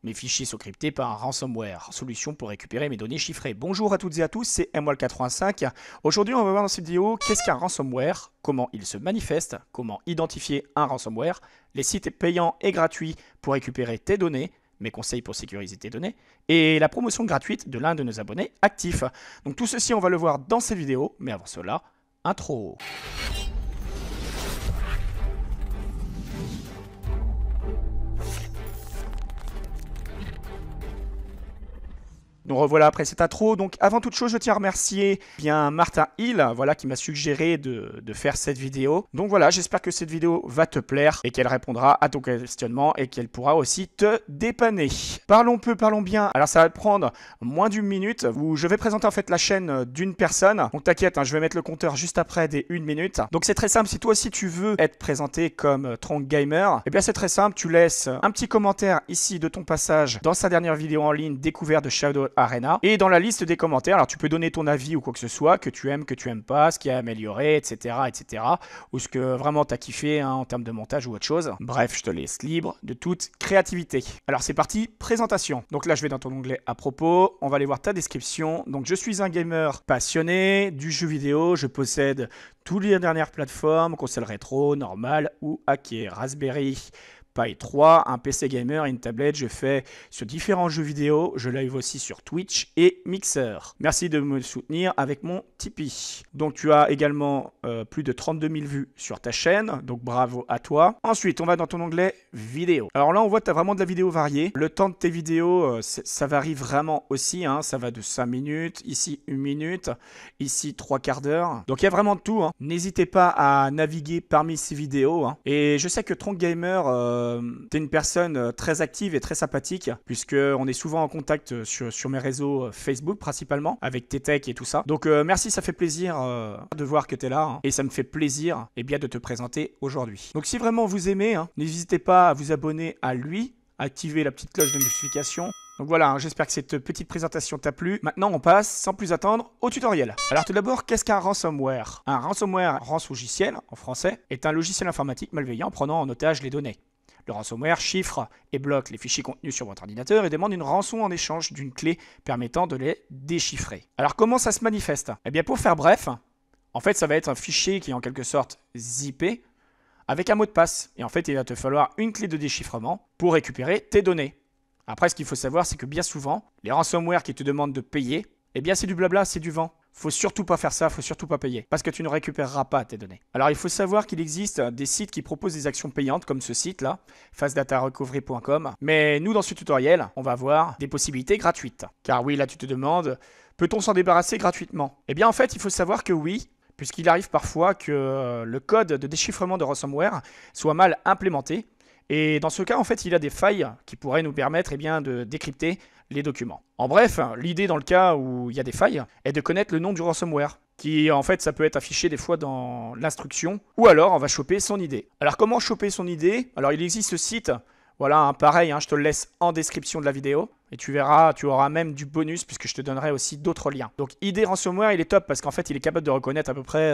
Mes fichiers sont cryptés par un ransomware. Solution pour récupérer mes données chiffrées. Bonjour à toutes et à tous, c'est MWall85. Aujourd'hui, on va voir dans cette vidéo qu'est-ce qu'un ransomware, comment il se manifeste, comment identifier un ransomware, les sites payants et gratuits pour récupérer tes données, mes conseils pour sécuriser tes données, et la promotion gratuite de l'un de nos abonnés actifs. Donc tout ceci, on va le voir dans cette vidéo, mais avant cela, intro. Nous revoilà après cette intro. Donc avant toute chose, je tiens à remercier bien Martin Hill, voilà, qui m'a suggéré de faire cette vidéo. Donc voilà, j'espère que cette vidéo va te plaire et qu'elle répondra à ton questionnement et qu'elle pourra aussi te dépanner. Parlons peu, parlons bien. Alors ça va prendre moins d'une minute où je vais présenter en fait la chaîne d'une personne. Donc t'inquiète, hein, je vais mettre le compteur juste après des 1 minute. Donc c'est très simple, si toi aussi tu veux être présenté comme Tronc Gamer, eh bien c'est très simple, tu laisses un petit commentaire ici de ton passage dans sa dernière vidéo en ligne découverte de Shadow Arena. Et dans la liste des commentaires, alors tu peux donner ton avis ou quoi que ce soit, que tu aimes pas, ce qui a amélioré, etc. Ou ce que vraiment t'as kiffé hein, en termes de montage ou autre chose. Bref, je te laisse libre de toute créativité. Alors c'est parti, présentation. Donc là, je vais dans ton onglet à propos. On va aller voir ta description. Donc je suis un gamer passionné du jeu vidéo. Je possède toutes les dernières plateformes, console rétro, normale ou hackée, Raspberry Pi 3, un PC gamer et une tablette. Je fais sur différents jeux vidéo. Je live aussi sur Twitch et Mixer. Merci de me soutenir avec mon Tipeee. Donc tu as également plus de 32 000 vues sur ta chaîne. Donc bravo à toi. Ensuite, on va dans ton onglet vidéo. Alors là, on voit que tu as vraiment de la vidéo variée. Le temps de tes vidéos, ça varie vraiment aussi. Hein. Ça va de 5 minutes, ici 1 minute, ici 3 quarts d'heure. Donc il y a vraiment de tout. Hein. N'hésitez pas à naviguer parmi ces vidéos. Hein. Et je sais que Tronc Gamer... t'es une personne très active et très sympathique puisque on est souvent en contact sur mes réseaux Facebook principalement avec tes techs et tout ça. Donc merci, ça fait plaisir de voir que t'es là hein, et ça me fait plaisir bien de te présenter aujourd'hui. Donc si vraiment vous aimez, hein, n'hésitez pas à vous abonner à lui, activer la petite cloche de notification. Donc voilà, hein, j'espère que cette petite présentation t'a plu. Maintenant, on passe, sans plus attendre, au tutoriel. Alors tout d'abord, qu'est-ce qu'un ransomware? Un ransomware, rançongiciel en français, est un logiciel informatique malveillant prenant en otage les données. Le ransomware chiffre et bloque les fichiers contenus sur votre ordinateur et demande une rançon en échange d'une clé permettant de les déchiffrer. Alors comment ça se manifeste? Eh bien pour faire bref, en fait ça va être un fichier qui est en quelque sorte zippé avec un mot de passe. Et en fait il va te falloir une clé de déchiffrement pour récupérer tes données. Après ce qu'il faut savoir c'est que bien souvent, les ransomware qui te demandent de payer, eh bien c'est du blabla, c'est du vent. Faut surtout pas faire ça, faut surtout pas payer, parce que tu ne récupéreras pas tes données. Alors il faut savoir qu'il existe des sites qui proposent des actions payantes, comme ce site-là, fastdatarecovery.com. Mais nous, dans ce tutoriel, on va voir des possibilités gratuites. Car oui, là tu te demandes, peut-on s'en débarrasser gratuitement? Eh bien en fait, il faut savoir que oui, puisqu'il arrive parfois que le code de déchiffrement de ransomware soit mal implémenté. Et dans ce cas, en fait, il y a des failles qui pourraient nous permettre de décrypter les documents. En bref, l'idée dans le cas où il y a des failles est de connaître le nom du ransomware, qui en fait ça peut être affiché des fois dans l'instruction, ou alors on va choper son ID. Alors comment choper son ID? Alors il existe ce site, voilà, hein, pareil, hein, je te le laisse en description de la vidéo. Et tu verras, tu auras même du bonus puisque je te donnerai aussi d'autres liens. Donc ID Ransomware, il est top parce qu'en fait, il est capable de reconnaître à peu près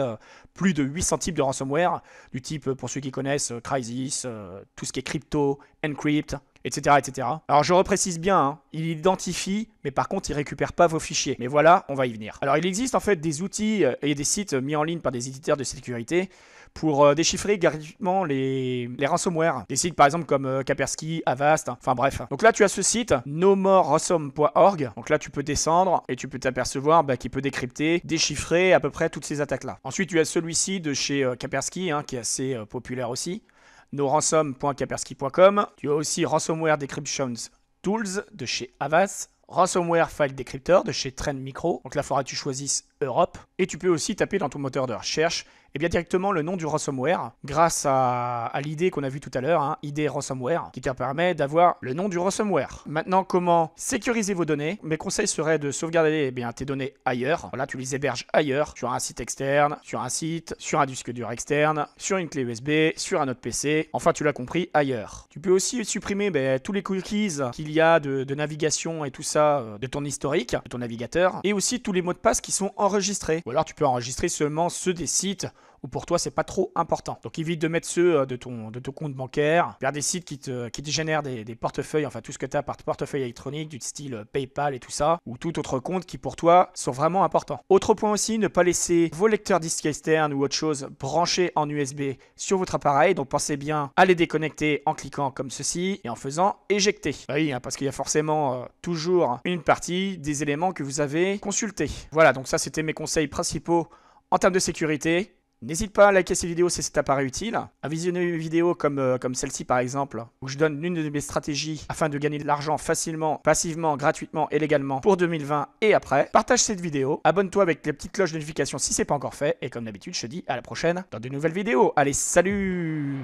plus de 800 types de ransomware. Du type, pour ceux qui connaissent, Crysis, tout ce qui est crypto, encrypt, etc. Alors je reprécise bien, hein, il identifie, mais par contre, il récupère pas vos fichiers. Mais voilà, on va y venir. Alors il existe en fait des outils et des sites mis en ligne par des éditeurs de sécurité pour déchiffrer gratuitement les ransomware. Des sites par exemple comme Kaspersky, Avast, enfin bref. Donc là tu as ce site nomoreransom.org. Donc là tu peux descendre et tu peux t'apercevoir qu'il peut décrypter, déchiffrer à peu près toutes ces attaques-là. Ensuite tu as celui-ci de chez Kaspersky hein, qui est assez populaire aussi. noransom.kaspersky.com. Tu as aussi Ransomware Decryption Tools de chez Avast. Ransomware File Decryptor de chez Trend Micro. Donc là, il faudra que tu choisisses Europe. Et tu peux aussi taper dans ton moteur de recherche directement le nom du ransomware grâce à l'idée qu'on a vue tout à l'heure, hein, ID Ransomware, qui te permet d'avoir le nom du ransomware. Maintenant, comment sécuriser vos données? Mes conseils seraient de sauvegarder tes données ailleurs. Voilà, tu les héberges ailleurs, sur un site externe, sur un disque dur externe, sur une clé USB, sur un autre PC. Enfin, tu l'as compris, ailleurs. Tu peux aussi supprimer tous les cookies qu'il y a de navigation et tout ça de ton historique, de ton navigateur, et aussi tous les mots de passe qui sont enregistrés enregistrer. Ou alors tu peux enregistrer seulement ceux des sites où pour toi c'est pas trop important. Donc évite de mettre ceux de ton compte bancaire, vers des sites qui te génèrent des portefeuilles, enfin tout ce que tu as par portefeuille électronique du style PayPal et tout ça, ou tout autre compte qui pour toi sont vraiment importants. Autre point aussi, ne pas laisser vos lecteurs disques externes ou autre chose branchés en USB sur votre appareil, donc pensez bien à les déconnecter en cliquant comme ceci et en faisant éjecter. Bah oui, hein, parce qu'il y a forcément toujours une partie des éléments que vous avez consultés. Voilà, donc ça c'était mes conseils principaux en termes de sécurité. N'hésite pas à liker ces vidéos si ça t'apparaît utile, à visionner une vidéo comme celle-ci par exemple, où je donne l'une de mes stratégies afin de gagner de l'argent facilement, passivement, gratuitement et légalement pour 2020 et après. Partage cette vidéo, abonne-toi avec les petites cloches de notification si c'est pas encore fait, et comme d'habitude je te dis à la prochaine dans de nouvelles vidéos. Allez, salut!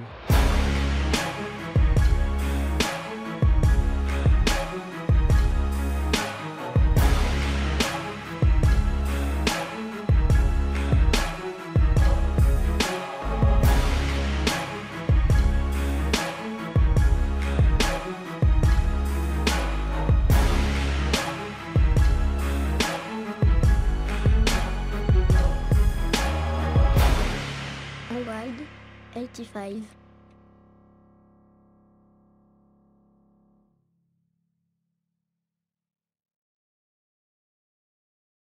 Wild 85